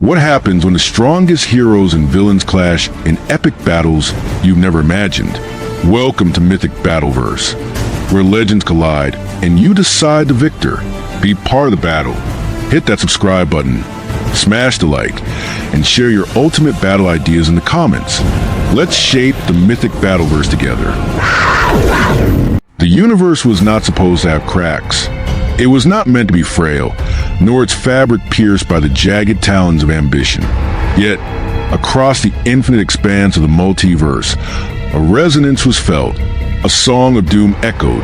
What happens when the strongest heroes and villains clash in epic battles you've never imagined? Welcome to Mythic Battleverse, where legends collide and you decide the victor. Be part of the battle. Hit that subscribe button, smash the like, and share your ultimate battle ideas in the comments. Let's shape the Mythic Battleverse together. The universe was not supposed to have cracks. It was not meant to be frail, nor its fabric pierced by the jagged talons of ambition. Yet, across the infinite expanse of the multiverse, a resonance was felt, a song of doom echoed,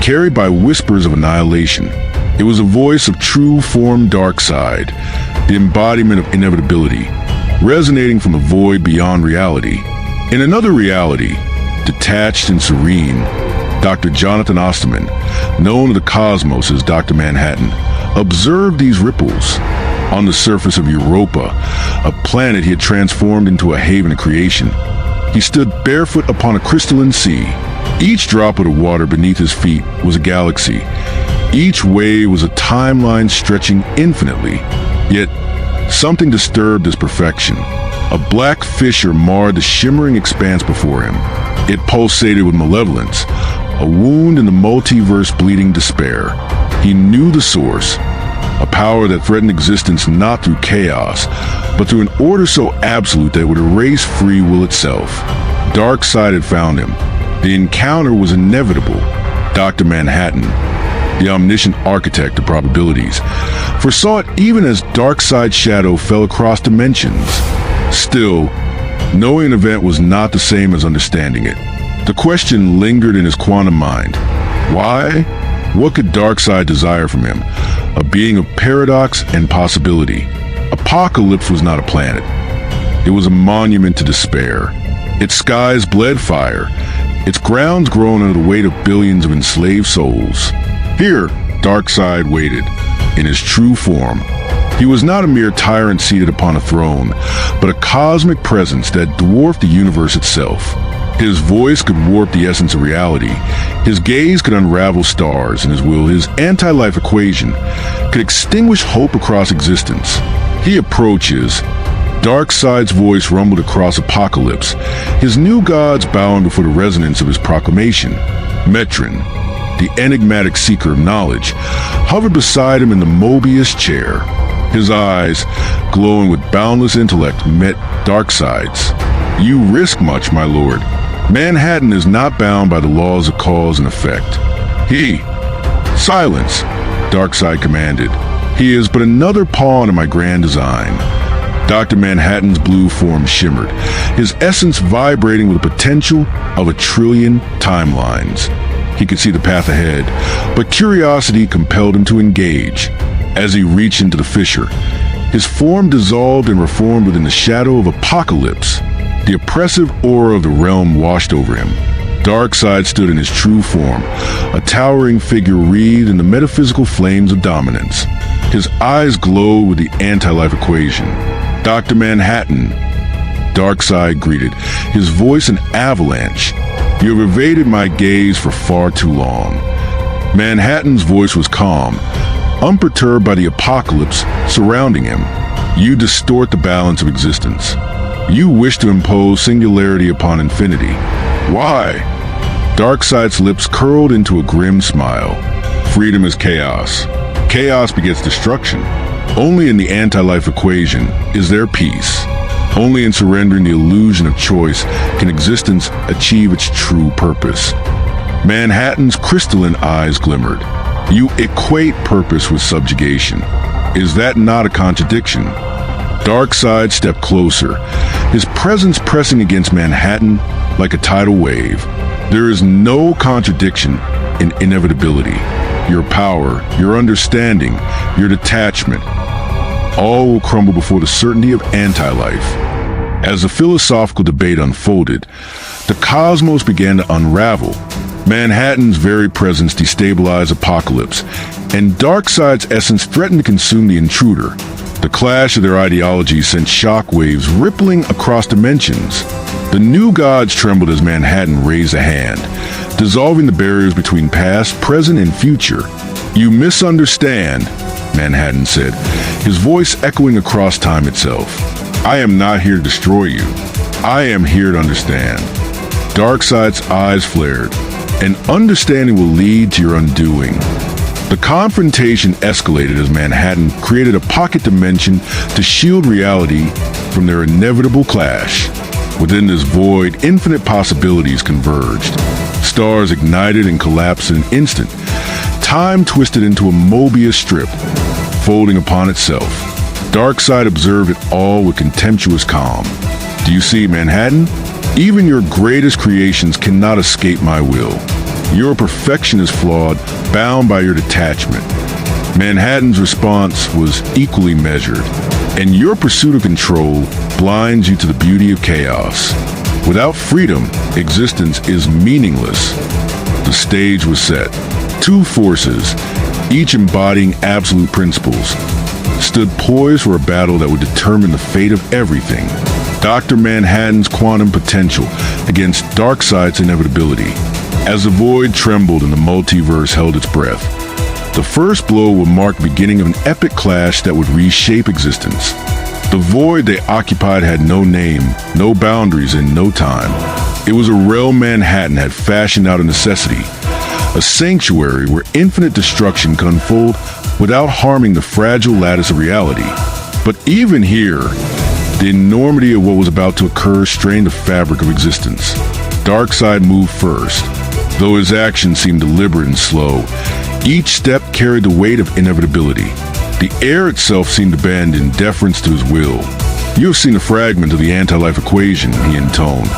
carried by whispers of annihilation. It was a voice of True Form Darkseid, the embodiment of Inevitability, resonating from the void beyond reality. In another reality, detached and serene, Dr. Jonathan Osterman, known to the cosmos as Dr. Manhattan, observed these ripples. On the surface of Europa, a planet he had transformed into a haven of creation, he stood barefoot upon a crystalline sea. Each drop of the water beneath his feet was a galaxy. Each wave was a timeline stretching infinitely. Yet, something disturbed his perfection. A black fissure marred the shimmering expanse before him. It pulsated with malevolence, a wound in the multiverse bleeding despair. He knew the source, a power that threatened existence not through chaos, but through an order so absolute that it would erase free will itself. Darkseid had found him. The encounter was inevitable. Dr. Manhattan, the omniscient architect of probabilities, foresaw it even as Darkseid's shadow fell across dimensions. Still, knowing an event was not the same as understanding it. The question lingered in his quantum mind. Why? What could Darkseid desire from him? A being of paradox and possibility. Apokolips was not a planet. It was a monument to despair. Its skies bled fire, its grounds groaned under the weight of billions of enslaved souls. Here, Darkseid waited, in his true form. He was not a mere tyrant seated upon a throne, but a cosmic presence that dwarfed the universe itself. His voice could warp the essence of reality. His gaze could unravel stars, and his will, his anti-life equation, could extinguish hope across existence. He approaches. Darkseid's voice rumbled across Apokolips, his new gods bowing before the resonance of his proclamation. Metron, the enigmatic seeker of knowledge, hovered beside him in the Mobius chair. His eyes, glowing with boundless intellect, met Darkseid's. You risk much, my lord. Manhattan is not bound by the laws of cause and effect. Silence, Darkseid commanded. He is but another pawn in my grand design. Dr. Manhattan's blue form shimmered, his essence vibrating with the potential of 1 trillion timelines. He could see the path ahead, but curiosity compelled him to engage. As he reached into the fissure, his form dissolved and reformed within the shadow of Apokolips. The oppressive aura of the realm washed over him. Darkseid stood in his true form, a towering figure wreathed in the metaphysical flames of dominance. His eyes glowed with the anti-life equation. Dr. Manhattan, Darkseid greeted, his voice an avalanche. You have evaded my gaze for far too long. Manhattan's voice was calm, unperturbed by the apocalypse surrounding him. You distort the balance of existence. You wish to impose singularity upon infinity. Why? Darkseid's lips curled into a grim smile. Freedom is chaos. Chaos begets destruction. Only in the anti-life equation is there peace. Only in surrendering the illusion of choice can existence achieve its true purpose. Manhattan's crystalline eyes glimmered. You equate purpose with subjugation. Is that not a contradiction? Darkseid stepped closer, his presence pressing against Manhattan like a tidal wave. There is no contradiction in inevitability. Your power, your understanding, your detachment, all will crumble before the certainty of anti-life. As the philosophical debate unfolded, the cosmos began to unravel. Manhattan's very presence destabilized Apokolips, and Darkseid's essence threatened to consume the intruder. The clash of their ideologies sent shockwaves rippling across dimensions. The new gods trembled as Manhattan raised a hand, dissolving the barriers between past, present, and future. You misunderstand. Manhattan said, his voice echoing across time itself. I am not here to destroy you. I am here to understand. Darkseid's eyes flared. An understanding will lead to your undoing. The confrontation escalated as Manhattan created a pocket dimension to shield reality from their inevitable clash. Within this void, infinite possibilities converged. Stars ignited and collapsed in an instant. Time twisted into a Mobius strip, folding upon itself. Darkseid observed it all with contemptuous calm. Do you see, Manhattan? Even your greatest creations cannot escape my will. Your perfection is flawed, bound by your detachment. Manhattan's response was equally measured, and your pursuit of control blinds you to the beauty of chaos. Without freedom, existence is meaningless. The stage was set. Two forces, each embodying absolute principles, stood poised for a battle that would determine the fate of everything. Dr. Manhattan's quantum potential against Darkseid's inevitability. As the void trembled and the multiverse held its breath, the first blow would mark the beginning of an epic clash that would reshape existence. The void they occupied had no name, no boundaries, and no time. It was a realm Manhattan had fashioned out of necessity, a sanctuary where infinite destruction could unfold without harming the fragile lattice of reality. But even here, the enormity of what was about to occur strained the fabric of existence. Darkseid moved first, though his actions seemed deliberate and slow. Each step carried the weight of inevitability. The air itself seemed to bend in deference to his will. You have seen a fragment of the anti-life equation, he intoned,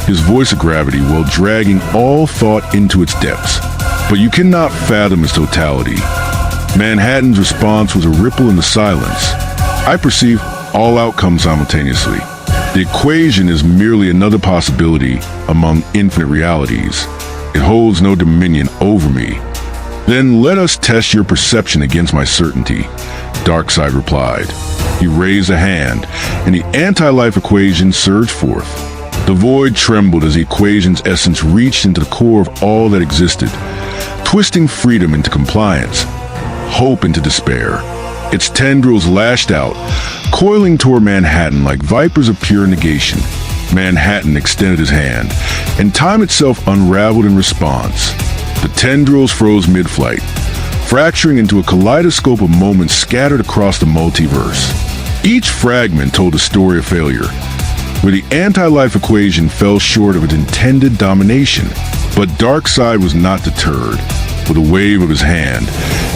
his voice of gravity while dragging all thought into its depths. But you cannot fathom its totality. Manhattan's response was a ripple in the silence. I perceive all outcomes simultaneously. The equation is merely another possibility among infinite realities. It holds no dominion over me. Then let us test your perception against my certainty, Darkseid replied. He raised a hand, and the anti-life equation surged forth. The void trembled as the equation's essence reached into the core of all that existed, twisting freedom into compliance, hope into despair. Its tendrils lashed out, coiling toward Manhattan like vipers of pure negation. Manhattan extended his hand, and time itself unraveled in response. The tendrils froze mid-flight, fracturing into a kaleidoscope of moments scattered across the multiverse. Each fragment told a story of failure, where the anti-life equation fell short of its intended domination. But Darkseid was not deterred. With a wave of his hand,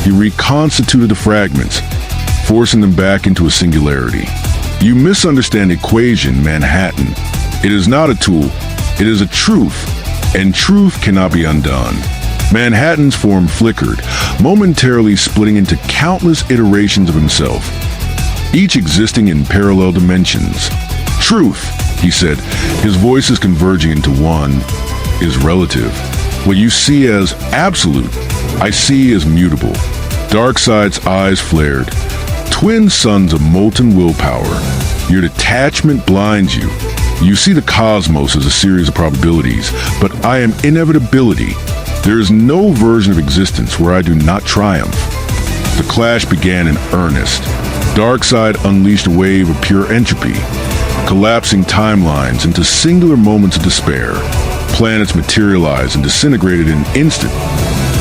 he reconstituted the fragments, forcing them back into a singularity. You misunderstand the equation, Manhattan. It is not a tool, it is a truth, and truth cannot be undone. Manhattan's form flickered, momentarily splitting into countless iterations of himself, each existing in parallel dimensions. Truth, he said, his voices converging into one, is relative. What you see as absolute, I see as mutable. Darkseid's eyes flared. Twin suns of molten willpower. Your detachment blinds you. You see the cosmos as a series of probabilities, but I am inevitability. There is no version of existence where I do not triumph. The clash began in earnest. Darkseid unleashed a wave of pure entropy, collapsing timelines into singular moments of despair. Planets materialized and disintegrated in an instant,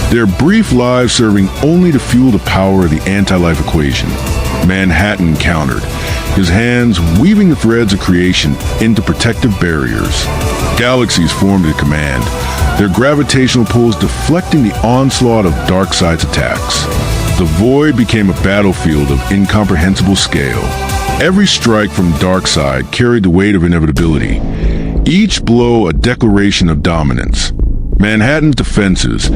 their brief lives serving only to fuel the power of the anti-life equation. Manhattan countered, his hands weaving the threads of creation into protective barriers. Galaxies formed at command, their gravitational pulls deflecting the onslaught of Darkseid's attacks. The void became a battlefield of incomprehensible scale. Every strike from Darkseid carried the weight of inevitability, each blow a declaration of dominance. Manhattan's defenses,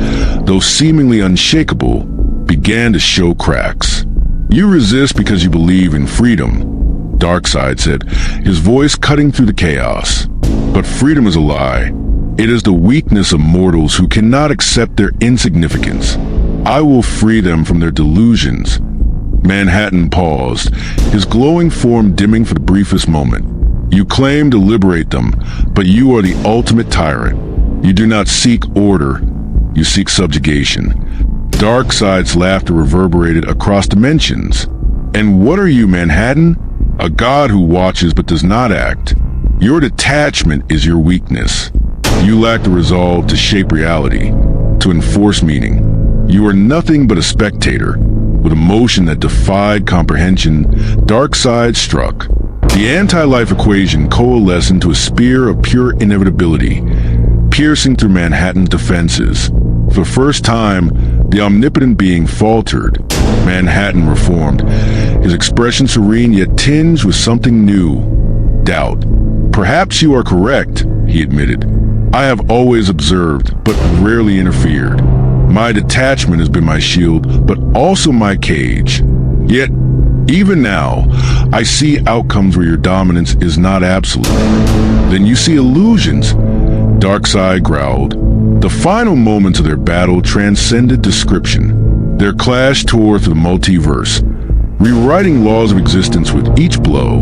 though seemingly unshakable, began to show cracks. You resist because you believe in freedom, Darkseid said, his voice cutting through the chaos. But freedom is a lie. It is the weakness of mortals who cannot accept their insignificance. I will free them from their delusions. Manhattan paused, his glowing form dimming for the briefest moment. You claim to liberate them, but you are the ultimate tyrant. You do not seek order, you seek subjugation. Darkseid's laughter reverberated across dimensions. And what are you, Manhattan? A god who watches but does not act. Your detachment is your weakness. You lack the resolve to shape reality, to enforce meaning. You are nothing but a spectator. With emotion that defied comprehension, Darkseid struck. The anti-life equation coalesced into a spear of pure inevitability, piercing through Manhattan's defenses. For the first time, the omnipotent being faltered. Manhattan reformed, his expression serene yet tinged with something new. Doubt. Perhaps you are correct, he admitted. I have always observed, but rarely interfered. My detachment has been my shield, but also my cage. Yet, even now, I see outcomes where your dominance is not absolute. Then you see illusions, Darkseid growled. The final moments of their battle transcended description. Their clash tore through the multiverse, rewriting laws of existence with each blow.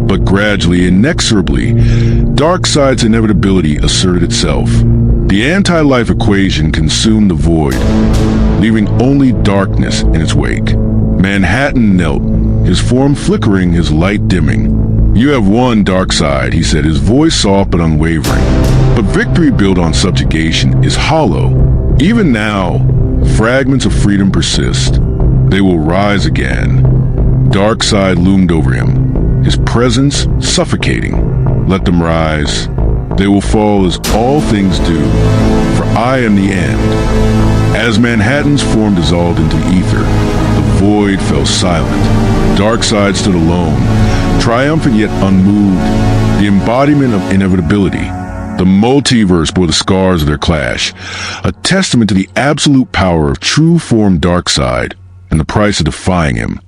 But gradually, inexorably, Darkseid's inevitability asserted itself. The anti-life equation consumed the void, leaving only darkness in its wake. Manhattan knelt, his form flickering, his light dimming. You have won, Darkseid, he said, his voice soft but unwavering. But victory built on subjugation is hollow. Even now, fragments of freedom persist. They will rise again. Darkseid loomed over him, his presence suffocating. Let them rise. They will fall as all things do, for I am the end. As Manhattan's form dissolved into the ether, the void fell silent. Darkseid stood alone, triumphant yet unmoved, the embodiment of inevitability. The multiverse bore the scars of their clash, a testament to the absolute power of True Form Darkseid and the price of defying him.